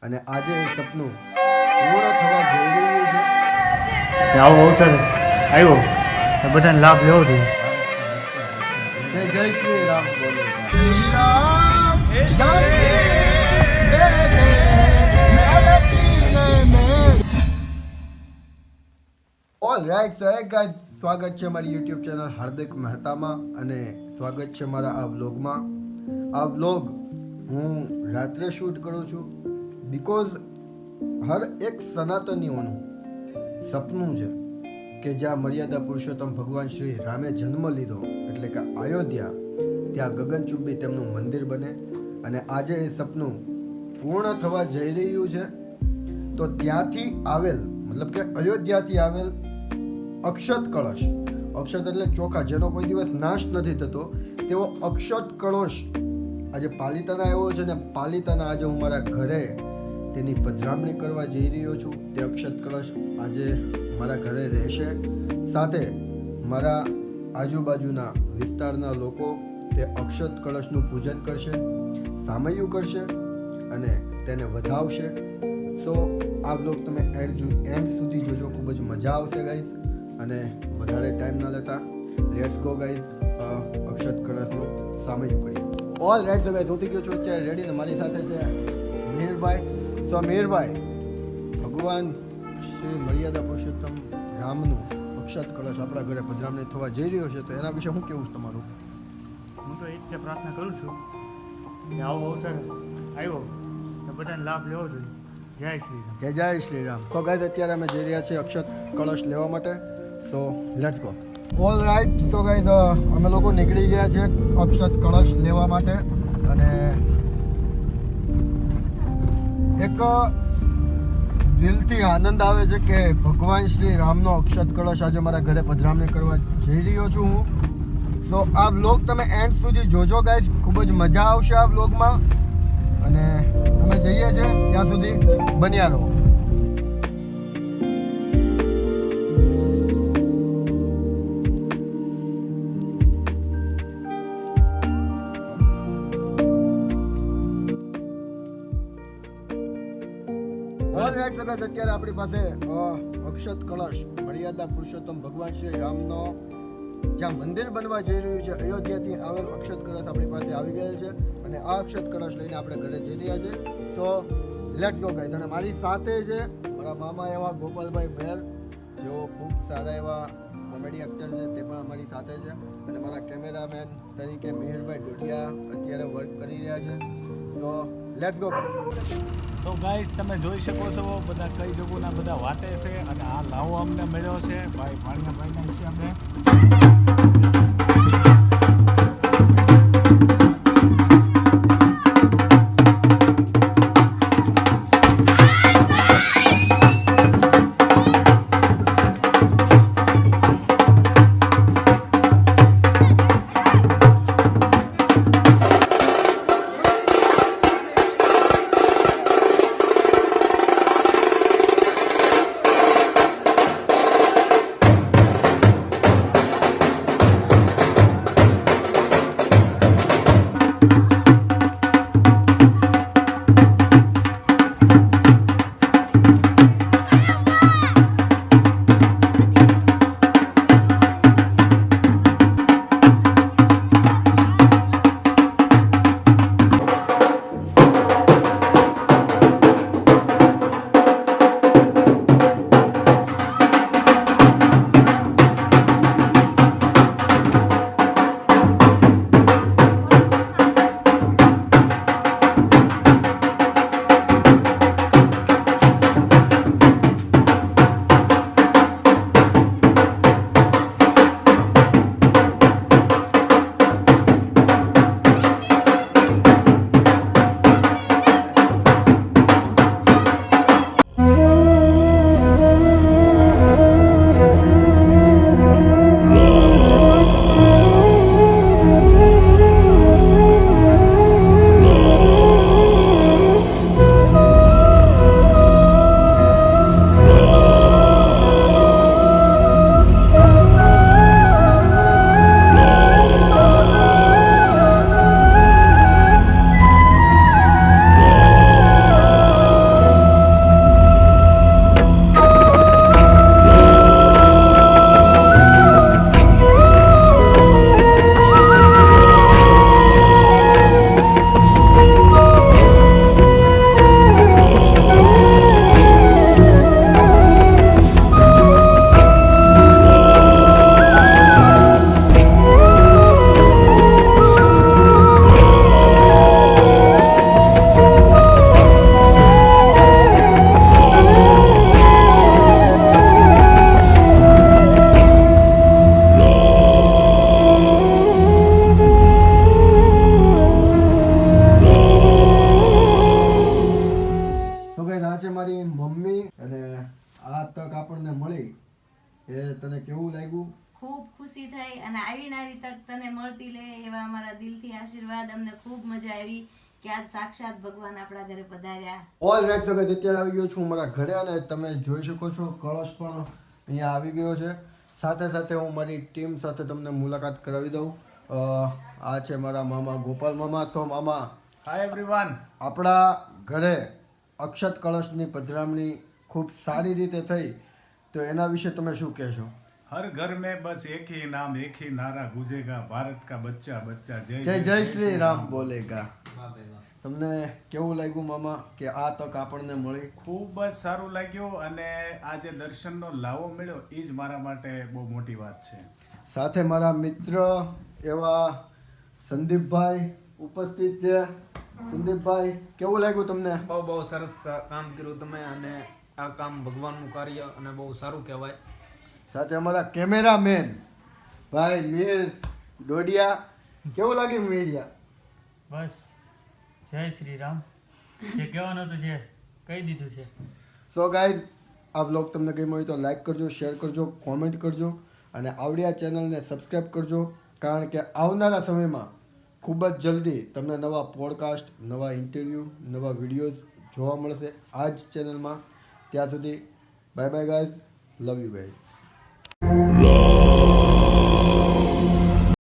અને આજે એ સપનું પૂર્ણ થવા જઈ રહ્યું છે. આવો અવસર આવ્યો તો બધાને લાભ લેવો જોઈએ. જય જય શ્રી રામ બોલો. શ્રી રામ જય જય ઓલ રાઈટ સો હે ગાઈસ, સ્વાગત છે મારી યુટ્યુબ ચેનલ હાર્દિક મહેતામાં અને સ્વાગત છે મારા આ વ્લોગમાં. આ વ્લોગ હું રાત્રે શૂટ કરું છું બીકોઝ હર એક સનાતનીઓનું સપનું છે કે જ્યાં મર્યાદા પુરુષોત્તમ ભગવાન શ્રી રામે જન્મ લીધો એટલે કે અયોધ્યા, ત્યાં ગગનચુંબી તેમનું મંદિર બને. અને આજે એ સપનું પૂર્ણ થવા જઈ રહ્યું છે. તો ત્યાંથી આવેલ મતલબ કે અયોધ્યાથી આવેલ અક્ષત કળશ, અક્ષત એટલે ચોખા, જેનો કોઈ દિવસ નાશ નથી થતો, તેવો અક્ષત કળશ આજે પાલિતાના આવ્યો છે. ને પાલિતાના આજે હું મારા ઘરે તેની પધરામણી કરવા જઈ રહ્યો છું. તે અક્ષત કળશ આજે મારા ઘરે રહેશે. સાથે મારા આજુબાજુના વિસ્તારના લોકો તે અક્ષત કળશનું પૂજન કરશે, સામૈયું કરશે અને તેને વધાવશે. સો આ બ્લોગ તમે એન્ડ સુધી જોજો, ખૂબ જ મજા આવશે ગાઈઝ. અને વધારે ટાઈમ ના લેતા લેટ્સ ગો ગાઈઝ, અક્ષત કળશનું સામૈયું કરીએ. ઓલ રાઈટ સો ગાઈઝ, હું થઈ ગયો છું અત્યારે રેડી ને મારી સાથે છે મિહિરભાઈ. તો મિહિરભાઈ, ભગવાન શ્રી મર્યાદા પુરુષોત્તમ રામનું અક્ષત કળશ આપણા ઘરે પધરામણી થવા જઈ રહ્યો છે, તો એના વિશે શું કેવું છે તમારું? હું તો એ જ પ્રાર્થના કરું છું કે આવો અવસર આવ્યો તો બધાને લાભ લેવો જોઈએ. જય શ્રી રામ. જય જય શ્રી રામ. સો ગાઈઝ, અત્યારે અમે જઈ રહ્યા છીએ અક્ષત કળશ લેવા માટે. So let's go. All right so guys, અમે લોકો નીકળી ગયા છે અક્ષત કળશ લેવા માટે. અને એક દિલથી આનંદ આવે છે કે ભગવાન શ્રી રામનો અક્ષત કળશ આજે મારા ઘરે પધરામણી કરવા જઈ રહ્યો છું હું. સો આ બ્લોગ તમે એન્ડ સુધી જોજો ગાઈઝ, ખૂબ જ મજા આવશે આ બ્લોગમાં. અને અમે જઈએ છીએ ત્યાં સુધી બન્યા રહો. અત્યારે આપણી પાસે અક્ષત કળશ મર્યાદા પુરુષોત્તમ ભગવાન શ્રી રામનો જ્યાં મંદિર બનવા જઈ રહ્યું છે અયોધ્યાથી આવેલ અક્ષત કળશ આપણી પાસે આવી ગયેલ છે. અને આ અક્ષત કળશ લઈને આપણે ઘરે જઈ રહ્યા છે. So let's go guys. અને મારી સાથે છે મારા મામા એવા ગોપાલભાઈ મેર, જેઓ ખૂબ સારા એવા કોમેડી એક્ટર છે, તે પણ અમારી સાથે છે. અને મારા કેમેરામેન તરીકે મિહિરભાઈ ડોડિયા અત્યારે વર્ક કરી રહ્યા છે. So let's go. તો ગાઈસ, તમે જોઈ શકો છો બધા કઈ જગોના બધા વાટે છે. અને આ લાવો અમને મળ્યો છે ભાઈ ભાણિયાભાઈના હિસાબે. ગાઈસ આ છે મારી મમ્મી અને આ તક આપણને મળી એ તને કેવું લાગ્યું? ખૂબ ખુશી થઈ અને આવીને આવી તક તને મળતી લે એવા અમારા દિલથી આશીર્વાદ. અમને ખૂબ મજા આવી કે આજ સાક્ષાત ભગવાન આપણા ઘરે પધાર્યા. ઓલ રાઈટ સો ગાઈસ અત્યારે આવી ગયો છું મારા ઘરે અને તમે જોઈ શકો છો કળશ પણ અહીંયા આવી ગયો છે. સાથે સાથે હું મારી ટીમ સાથે તમને મુલાકાત કરાવી દઉં. આ છે મારા મામા ગોપાલ મામા. તો મામા હાય એવરીવન. આપણા ઘરે અક્ષત કળશની પધરામણી ખૂબ સારી રીતે થઈ તો એના વિશે તમે શું કહેશો? हर घर में बस एक ही नाम एक ही नारा गूंजेगा भारत का बच्चा बच्चा જય જય શ્રી રામ બોલેગા. તમને કેવું લાગ્યું મામા કે આ તક આપણને મળી? ખૂબ જ સારું લાગ્યું અને આજે દર્શનનો લાવો મળ્યો એ જ મારા માટે બહુ મોટી વાત છે. સાથે મારા મિત્ર એવા સંદીપભાઈ ઉપસ્થિત છે. સંદીપભાઈ કેવું લાગ્યું તમને? બહુ સરસ કામ કર્યું તમે અને આ કામ ભગવાનનું કાર્ય અને બહુ સારું કહેવાય. સાથે અમારા કેમેરામેન ભાઈ મીર ડોડિયા. કેવું લાગ્યું મીડિયા? બસ જય શ્રી રામ. જે કહેવાનું હતું છે કહી દીધું છે. સો ગાઈઝ આ બ્લોગ તમને ગમ્યો હોય તો લાઈક કરજો, શેર કરજો, કોમેન્ટ કરજો અને આવડી આ ચેનલને સબસ્ક્રાઈબ કરજો કારણ કે આવનારા સમયમાં ખૂબ જ જલ્દી તમને નવા પોડકાસ્ટ, નવા ઇન્ટરવ્યૂ, નવા વિડીયોઝ જોવા મળશે આ જ ચેનલમાં. ત્યાં સુધી bye bye guys. Love you guys.